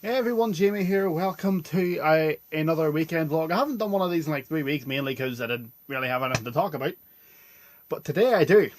Hey everyone, Jamie here. Welcome to another weekend vlog. I haven't done one of these in like 3 weeks, mainly because I didn't really have anything to talk about. But today I do.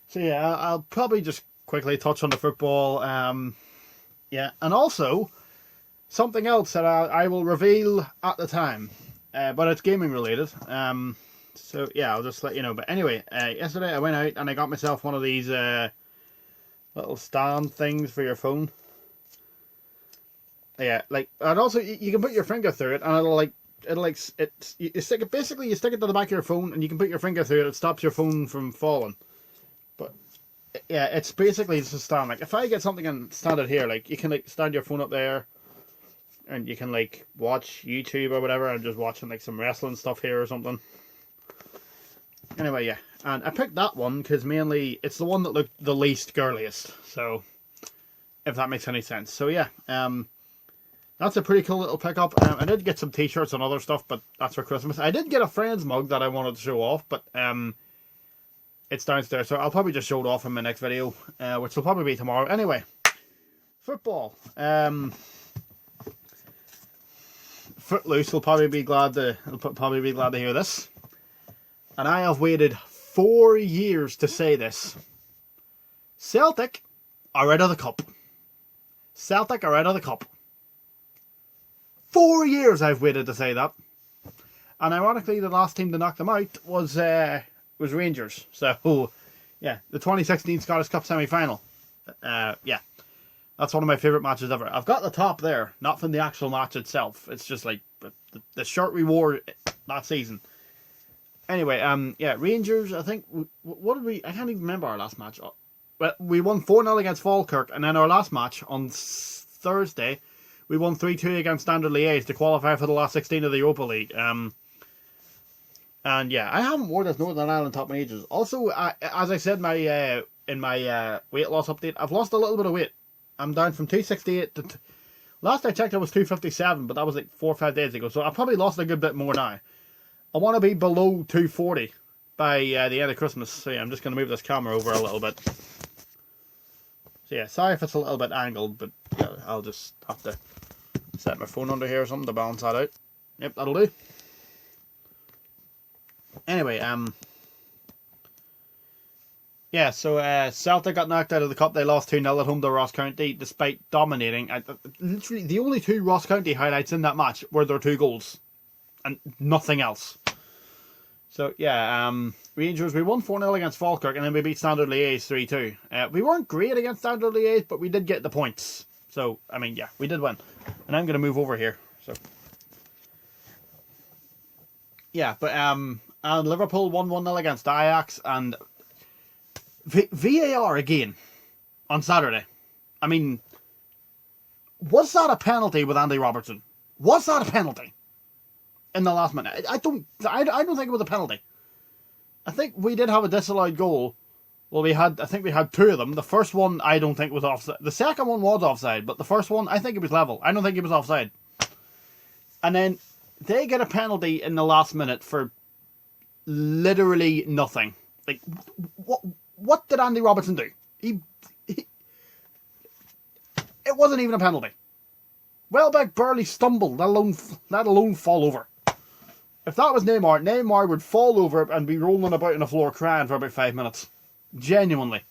So yeah, I'll probably just quickly touch on the football. Yeah, and also something else that I will reveal at the time. But it's gaming related. So yeah, I'll just let you know. But anyway, yesterday I went out and I got myself one of these little stand things for your phone. Yeah, like, and also you can put your finger through it, and you stick it. Basically, you stick it to the back of your phone, and you can put your finger through it. It stops your phone from falling. But yeah, it's basically just a stand. Like, if I get something and stand it here, like you can like stand your phone up there, and you can like watch YouTube or whatever. I'm just watching like some wrestling stuff here or something. Anyway, yeah, and I picked that one because mainly it's the one that looked the least girliest. So, if that makes any sense. So yeah, that's a pretty cool little pickup. I did get some t-shirts and other stuff, but that's for Christmas. I did get a friend's mug that I wanted to show off, but it's downstairs, so I'll probably just show it off in my next video, which will probably be tomorrow. Anyway, football. Footloose will probably be glad to hear this. And I have waited 4 years to say this. Celtic are out of the cup. Celtic are out of the cup. 4 years I've waited to say that, and ironically, the last team to knock them out was Rangers. So, yeah, the 2016 Scottish Cup semi-final. Yeah, that's one of my favourite matches ever. I've got the top there, not from the actual match itself. It's just like the shirt we wore that season. Anyway, yeah, Rangers. I think what did we? I can't even remember our last match. Well, we won 4-0 against Falkirk, and then our last match on Thursday, we won 3-2 against Standard Liège to qualify for the last 16 of the Europa League. And yeah, I haven't worn this Northern Ireland top in ages. Also, as I said in my weight loss update, I've lost a little bit of weight. I'm down from 268 to... Last I checked, I was 257, but that was like 4 or 5 days ago. So I've probably lost a good bit more now. I want to be below 240 by the end of Christmas. So yeah, I'm just going to move this camera over a little bit. So yeah, sorry if it's a little bit angled, but yeah, I'll just have to set my phone under here or something to balance that out. Yep, that'll do. Anyway, yeah, so Celtic got knocked out of the cup. They lost 2-0 at home to Ross County, despite dominating. Literally, the only two Ross County highlights in that match were their 2 goals, and nothing else. So yeah, Rangers, we won 4-0 against Falkirk, and then we beat Standard Liège 3-2. We weren't great against Standard Liège, but we did get the points. So, I mean, yeah, we did win. And I'm going to move over here. So, yeah, but and Liverpool won 1-0 against Ajax, and VAR again on Saturday. I mean, was that a penalty with Andy Robertson? Was that a penalty in the last minute? I don't think it was a penalty. I think we did have a disallowed goal. Well, I think we had 2 of them. The first one, I don't think was offside. The second one was offside, but the first one, I think it was level. I don't think it was offside. And then they get a penalty in the last minute for literally nothing. Like, what did Andy Robertson do? It wasn't even a penalty. Welbeck barely stumbled, let alone fall over. If that was Neymar would fall over and be rolling about on the floor crying for about 5 minutes. Genuinely.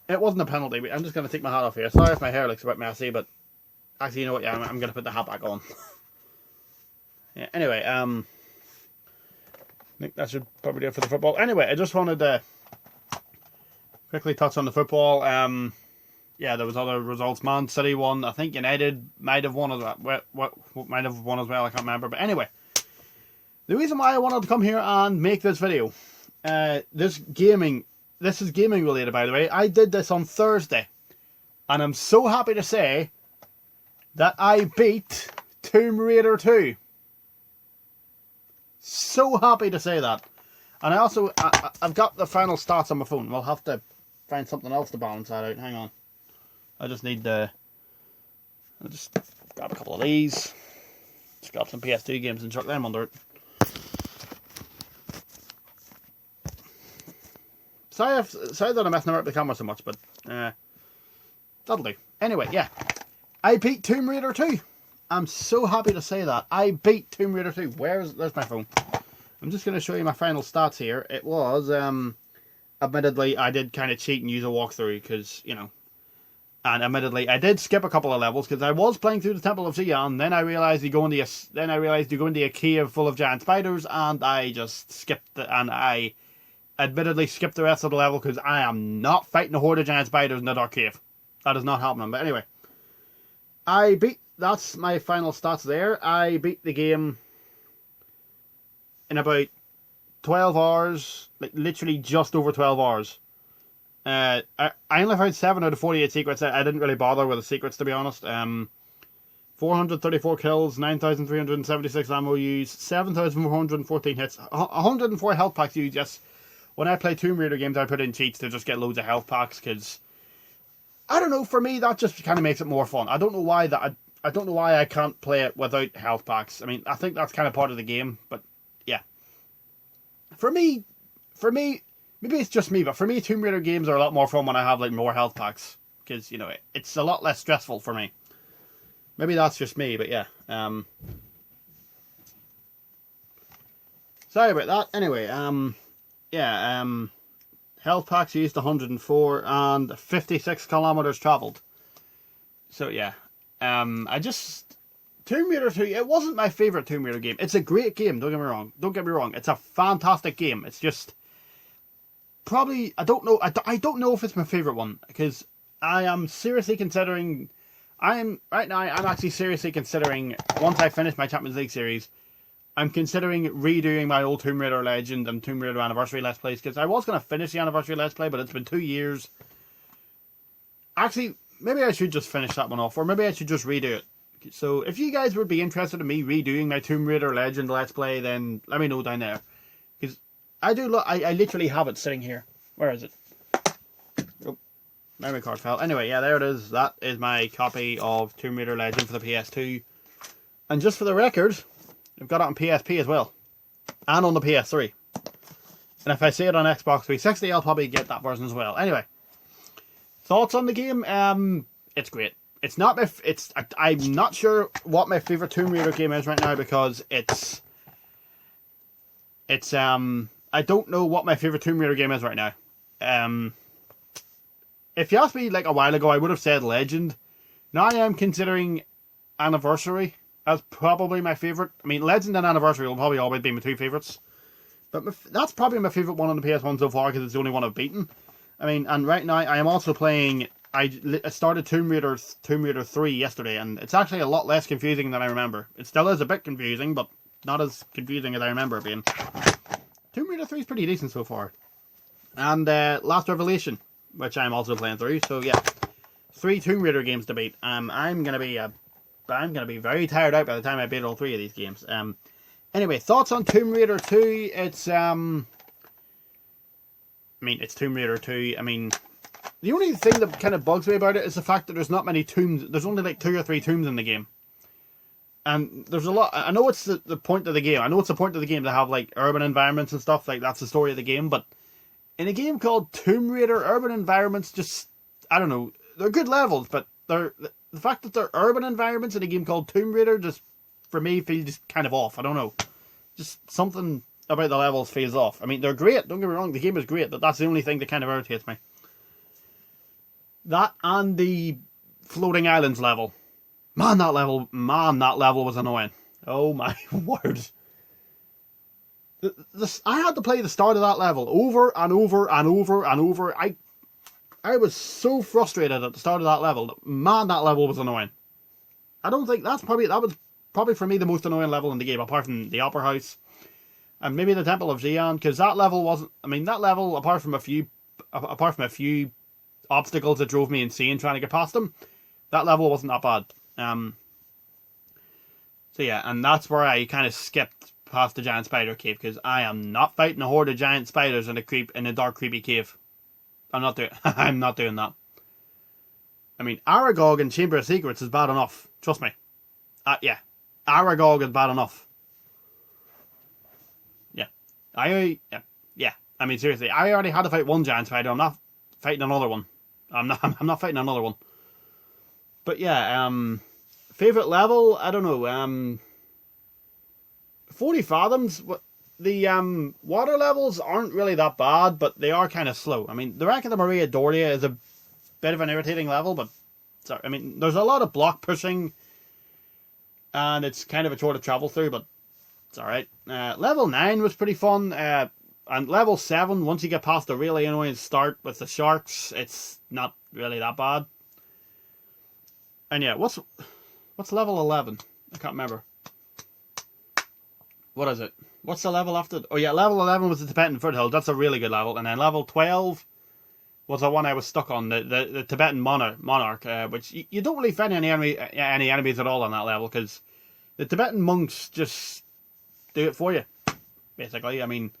It wasn't a penalty. I'm just going to take my hat off here. Sorry if my hair looks a bit messy, but actually, you know what? Yeah, I'm going to put the hat back on. Yeah, anyway, I think that should probably do it for the football. Anyway, I just wanted to quickly touch on the football. Yeah, there was other results. Man City won. I think United might have won as well. Might have won as well. I can't remember. But anyway, the reason why I wanted to come here and make this video, this is gaming related, by the way. I did this on Thursday, and I'm so happy to say that I beat Tomb Raider 2. So happy to say that. And I've got the final stats on my phone. We'll have to find something else to balance that out. Hang on. I just need I'll just grab a couple of these. Just grab some PS2 games and chuck them under it. Sorry that I'm messing around with the camera so much, but that'll do. Anyway, yeah. I beat Tomb Raider 2. I'm so happy to say that. I beat Tomb Raider 2. There's my phone. I'm just going to show you my final stats here. It was, admittedly, I did kind of cheat and use a walkthrough because, you know, and admittedly, I did skip a couple of levels because I was playing through the Temple of Zion. Then I realized you go into a cave full of giant spiders, and I just skipped it. And I admittedly skipped the rest of the level because I am not fighting a horde of giant spiders in the dark cave. That is not happening. But anyway, that's my final stats there. I beat the game in about 12 hours, like literally just over 12 hours. I only found 7 out of 48 secrets. I didn't really bother with the secrets, to be honest. 434 kills, 9,376 ammo used, 7,414 hits, 104 health packs used. Yes, when I play Tomb Raider games, I put in cheats to just get loads of health packs because I don't know. For me, that just kind of makes it more fun. I don't know why that. I don't know why I can't play it without health packs. I mean, I think that's kind of part of the game, but yeah. For me. Maybe it's just me, but for me, Tomb Raider games are a lot more fun when I have like more health packs because you know it's a lot less stressful for me. Maybe that's just me, but yeah. Sorry about that. Anyway, health packs used 104 and 56 kilometers traveled. So yeah, Tomb Raider 2. It wasn't my favorite Tomb Raider game. It's a great game. Don't get me wrong. It's a fantastic game. It's just. Probably, I don't know. I don't know if it's my favorite one because I am seriously considering. I'm actually seriously considering once I finish my Champions League series, I'm considering redoing my old Tomb Raider Legend and Tomb Raider Anniversary Let's Plays because I was going to finish the Anniversary Let's Play, but it's been 2 years. Actually, maybe I should just finish that one off, or maybe I should just redo it. So, if you guys would be interested in me redoing my Tomb Raider Legend Let's Play, then let me know down there. I do look. I literally have it sitting here. Where is it? Oh, memory card fell. Anyway, yeah, there it is. That is my copy of Tomb Raider Legend for the PS2. And just for the record, I've got it on PSP as well, and on the PS3. And if I see it on Xbox 360, I'll probably get that version as well. Anyway, thoughts on the game? It's great. It's not my. I'm not sure what my favorite Tomb Raider game is right now because it's. I don't know what my favourite Tomb Raider game is right now. If you asked me like a while ago, I would have said Legend. Now I am considering Anniversary as probably my favourite. I mean, Legend and Anniversary will probably always be my two favourites. But that's probably my favourite one on the PS1 so far because it's the only one I've beaten. I mean, and right now I am also playing. I started Tomb Raider 3 yesterday, and it's actually a lot less confusing than I remember. It still is a bit confusing, but not as confusing as I remember it being. Tomb Raider 3 is pretty decent so far. And Last Revelation, which I'm also playing through. So yeah, 3 Tomb Raider games to beat. I'm gonna be very tired out by the time I beat all 3 of these games. Anyway, thoughts on Tomb Raider 2? It's it's Tomb Raider 2. I mean, the only thing that kind of bugs me about it is the fact that there's not many tombs. There's only like 2 or 3 tombs in the game. And there's a lot. I know it's the point of the game. I know it's the point of the game to have like urban environments and stuff. Like that's the story of the game. But in a game called Tomb Raider, urban environments just, I don't know. They're good levels, but the fact that they're urban environments in a game called Tomb Raider just, for me, feels just kind of off. I don't know. Just something about the levels feels off. I mean, they're great. Don't get me wrong. The game is great, but that's the only thing that kind of irritates me. That and the floating islands level. Man, that level was annoying. Oh my word. I had to play the start of that level over and over and over and over. I was so frustrated at the start of that level. Man, that level was annoying. I don't think that was probably for me the most annoying level in the game, apart from the Opera House and maybe the Temple of Zion, because that level wasn't. I mean, that level, apart from a few obstacles that drove me insane trying to get past them, that level wasn't that bad. So yeah, and that's where I kind of skipped past the giant spider cave because I am not fighting a horde of giant spiders in a dark creepy cave. I'm not doing that. I mean, Aragog and Chamber of Secrets is bad enough. Trust me. Yeah, Aragog is bad enough. Yeah, I mean, seriously, I already had to fight one giant spider. I'm not fighting another one. I'm not fighting another one. But yeah, favorite level, I don't know. 40 fathoms. The water levels aren't really that bad, but they are kind of slow. I mean, the Wreck of the Maria Doria is a bit of an irritating level, but sorry, I mean, there's a lot of block pushing, and it's kind of a chore to travel through, but it's alright. Level 9 was pretty fun, and level 7, once you get past the really annoying start with the sharks, it's not really that bad. And yeah, what's level 11? I can't remember. What is it? What's the level after? Oh yeah, level 11 was the Tibetan Foothill. That's a really good level. And then level 12 was the one I was stuck on, the Tibetan Monarch, which you don't really find any enemies at all on that level, because the Tibetan monks just do it for you, basically. I mean,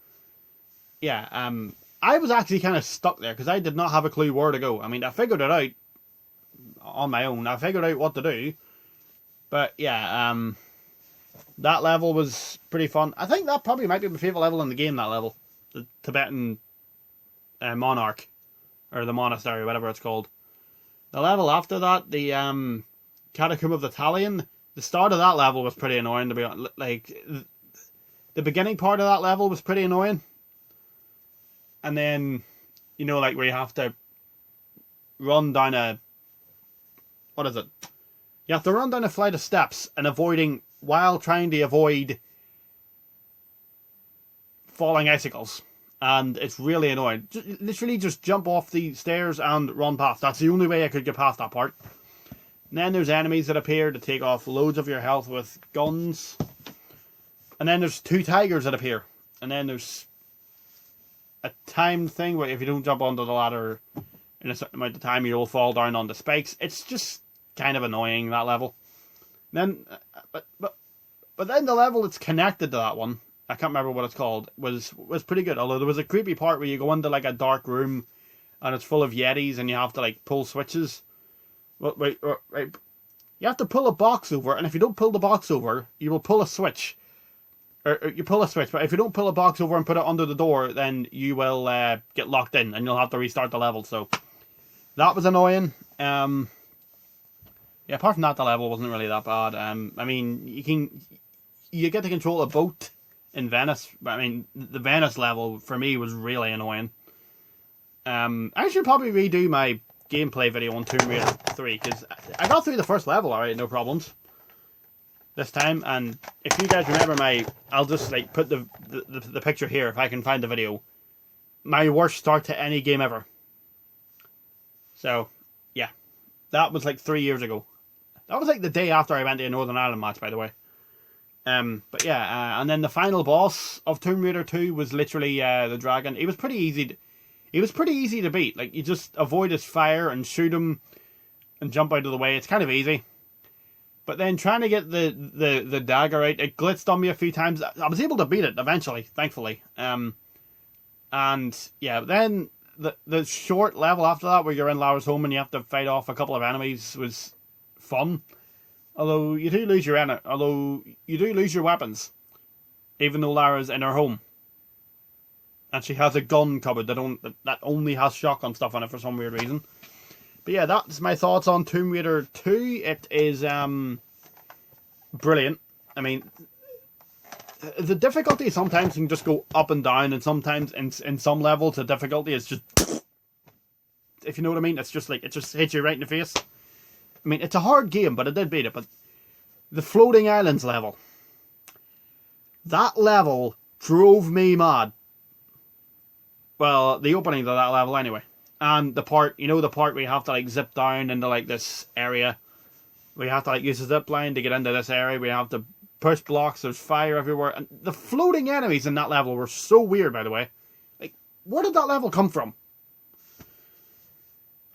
yeah, I was actually kind of stuck there, because I did not have a clue where to go. I mean, I figured it out on my own. I figured out what to do. But yeah, that level was pretty fun. I think that probably might be my favourite level in the game, that level. The Tibetan Monarch. Or the Monastery, whatever it's called. The level after that, the Catacomb of the Talion, the start of that level was pretty annoying, to be honest. Like, the beginning part of that level was pretty annoying. And then, you know, like, where you have to run down a... What is it? You have to run down a flight of steps and while trying to avoid falling icicles. And it's really annoying. Literally just jump off the stairs and run past. That's the only way I could get past that part. And then there's enemies that appear to take off loads of your health with guns. And then there's 2 tigers that appear. And then there's a timed thing where if you don't jump onto the ladder in a certain amount of time, you'll fall down on the spikes. It's just kind of annoying, that level. And then, but then the level that's connected to that one, I can't remember what it's called, was pretty good. Although there was a creepy part where you go into like a dark room and it's full of yetis and you have to like pull switches. Wait. You have to pull a box over, and if you don't pull the box over, you will pull a switch. Or you pull a switch, but if you don't pull a box over and put it under the door, then you will get locked in and you'll have to restart the level. So that was annoying. Yeah, apart from that, the level wasn't really that bad. I mean, you get to control a boat in Venice. I mean, the Venice level for me was really annoying. I should probably redo my gameplay video on Tomb Raider 3, because I got through the first level alright, no problems this time. And if you guys remember I'll just like put the picture here if I can find the video. My worst start to any game ever. So yeah, that was like 3 years ago. That was like the day after I went to a Northern Ireland match, by the way. But yeah, and then the final boss of Tomb Raider 2 was literally the dragon. He was pretty easy to beat. Like, you just avoid his fire and shoot him and jump out of the way. It's kind of easy. But then trying to get the dagger out, it blitzed on me a few times. I was able to beat it eventually, thankfully. And yeah, then the short level after that, where you're in Lara's home and you have to fight off a couple of enemies, was fun. Although you do lose your weapons, even though Lara's in her home, and she has a gun cupboard that only has shotgun stuff on it for some weird reason. But yeah, that's my thoughts on Tomb Raider 2. It is brilliant. I mean, the difficulty sometimes can just go up and down, and sometimes in some levels the difficulty is just, if you know what I mean, it's just like it just hits you right in the face. I mean, it's a hard game, but I did beat it. But the Floating Islands level, that level drove me mad. Well, the opening to that level anyway. And the part where you have to like zip down into like this area. We have to like use a zip line to get into this area. We have to push blocks, there's fire everywhere. And the floating enemies in that level were so weird, by the way. Like, where did that level come from?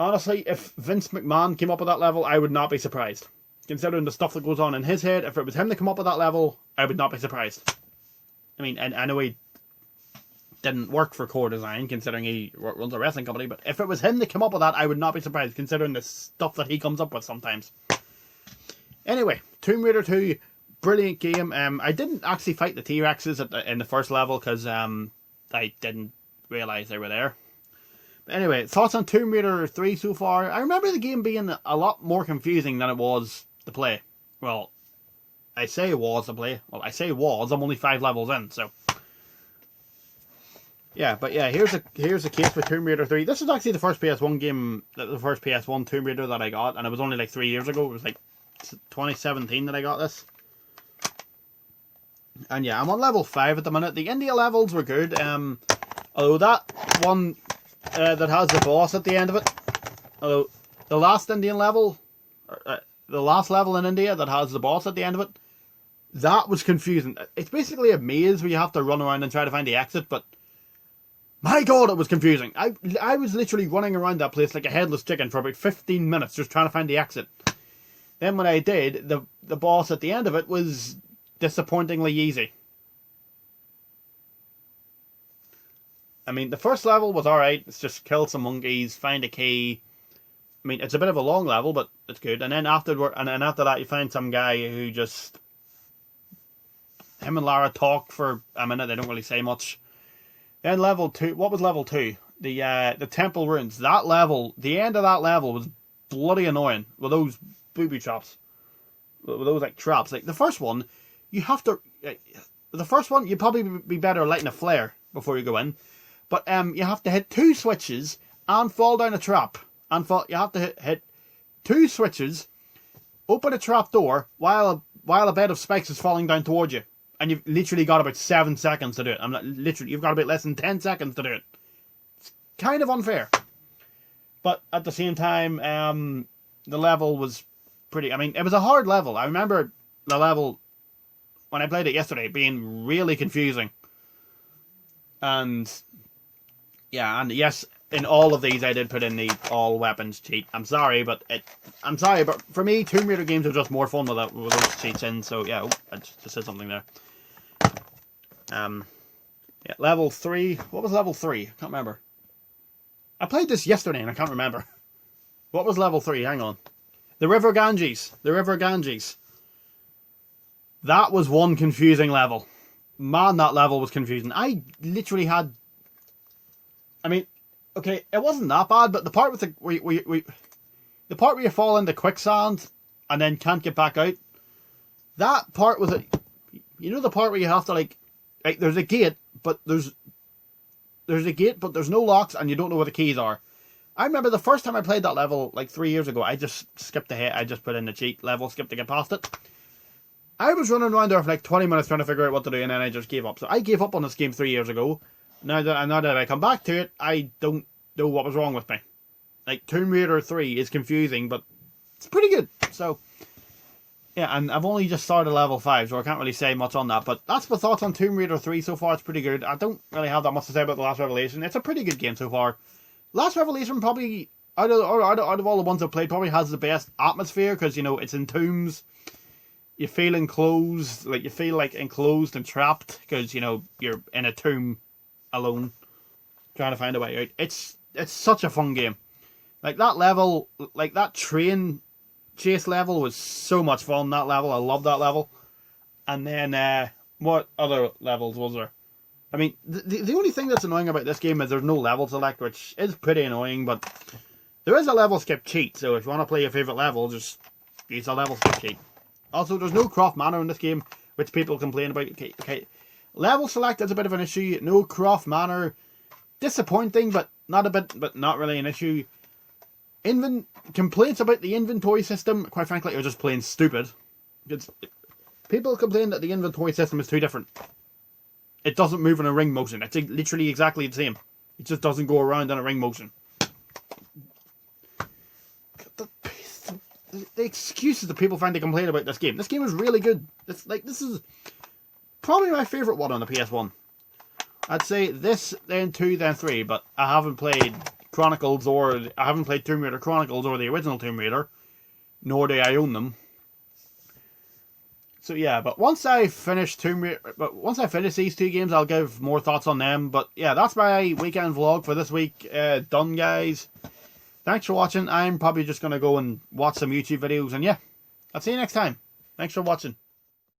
Honestly, if Vince McMahon came up with that level, I would not be surprised. Considering the stuff that goes on in his head, if it was him to come up with that level, I would not be surprised. I mean, I know he didn't work for Core Design, considering he runs a wrestling company, but if it was him to come up with that, I would not be surprised, considering the stuff that he comes up with sometimes. Anyway, Tomb Raider 2, brilliant game. I didn't actually fight the T-Rexes in the first level, because I didn't realise they were there. Anyway, thoughts on Tomb Raider 3 so far? I remember the game being a lot more confusing than it was to play. Well, I say it was to play. Well, I say was. I'm only 5 levels in, so. Yeah, but yeah, here's a case with Tomb Raider 3. This is actually the first PS1 game, the first PS1 Tomb Raider that I got, and it was only like 3 years ago. It was like 2017 that I got this. And yeah, I'm on level 5 at the minute. The India levels were good. Although that one that has the boss at the end of it, although the last Indian level, the last level in India that has the boss at the end of it, that was confusing. It's basically a maze where you have to run around and try to find the exit, but my god, it was confusing. I was literally running around that place like a headless chicken for about 15 minutes just trying to find the exit. Then when I did, the boss at the end of it was disappointingly easy. I mean, the first level was alright. It's just kill some monkeys, find a key. I mean, it's a bit of a long level, but it's good. And then after that, you find some guy who just... Him and Lara talk for a minute. They don't really say much. Then level 2. What was level 2? The temple ruins. That level, the end of that level was bloody annoying with those booby traps. With those like traps. Like the first one, you have to. The first one, you'd probably be better lighting a flare before you go in. But you have to hit 2 switches and fall down a trap. You have to hit 2 switches, open a trap door while a bed of spikes is falling down towards you. And you've literally got about 7 seconds to do it. You've got about less than 10 seconds to do it. It's kind of unfair. But at the same time, the level was pretty... I mean, it was a hard level. I remember the level, when I played it yesterday, being really confusing. And... yeah, and yes, in all of these I did put in the all weapons cheat. I'm sorry, but for me, Tomb Raider games are just more fun with those cheats in. So yeah, I just said something there. Yeah, level 3. What was level 3? I can't remember. I played this yesterday and I can't remember. What was level 3? Hang on. The River Ganges. The River Ganges. That was one confusing level. Man, that level was confusing. I literally had... I mean, okay, it wasn't that bad, but the part with the part where you fall into quicksand and then can't get back out, that part was you know the part where you have to like there's a gate, but there's no locks and you don't know where the keys are. I remember the first time I played that level like 3 years ago, I just skipped ahead. I just put in the cheat level, skip to get past it. I was running around there for like 20 minutes trying to figure out what to do, and then I just gave up. So I gave up on this game 3 years ago. Now that I come back to it, I don't know what was wrong with me. Like, Tomb Raider 3 is confusing, but it's pretty good. So, yeah, and I've only just started level 5, so I can't really say much on that. But that's my thoughts on Tomb Raider 3 so far. It's pretty good. I don't really have that much to say about The Last Revelation. It's a pretty good game so far. Last Revelation probably, out of all the ones I've played, probably has the best atmosphere, because, you know, it's in tombs. You feel enclosed, like you feel like enclosed and trapped, because, you know, you're in a tomb alone, trying to find a way out. It's such a fun game. Like that level, like that train chase level was so much fun. That level, I love that level. And then, what other levels was there? I mean, the only thing that's annoying about this game is there's no level select, which is pretty annoying, but there is a level skip cheat, so if you want to play your favourite level, just use a level skip cheat. Also, there's no Croft Manor in this game, which people complain about. Okay. Level select is a bit of an issue. No Croft Manor. Disappointing, but not really an issue. Complaints about the inventory system, quite frankly, are just plain stupid. People complain that the inventory system is too different. It doesn't move in a ring motion. It's literally exactly the same. It just doesn't go around in a ring motion. The excuses that people find to complain about this game. This game is really good. This is probably my favourite one on the PS1. I'd say this, then 2, then 3, but I haven't played Chronicles, or I haven't played Tomb Raider Chronicles or the original Tomb Raider, nor do I own them. So yeah, but once I finish these 2 games, I'll give more thoughts on them. But yeah, that's my weekend vlog for this week. Done, guys. Thanks for watching. I'm probably just going to go and watch some YouTube videos, and yeah, I'll see you next time. Thanks for watching.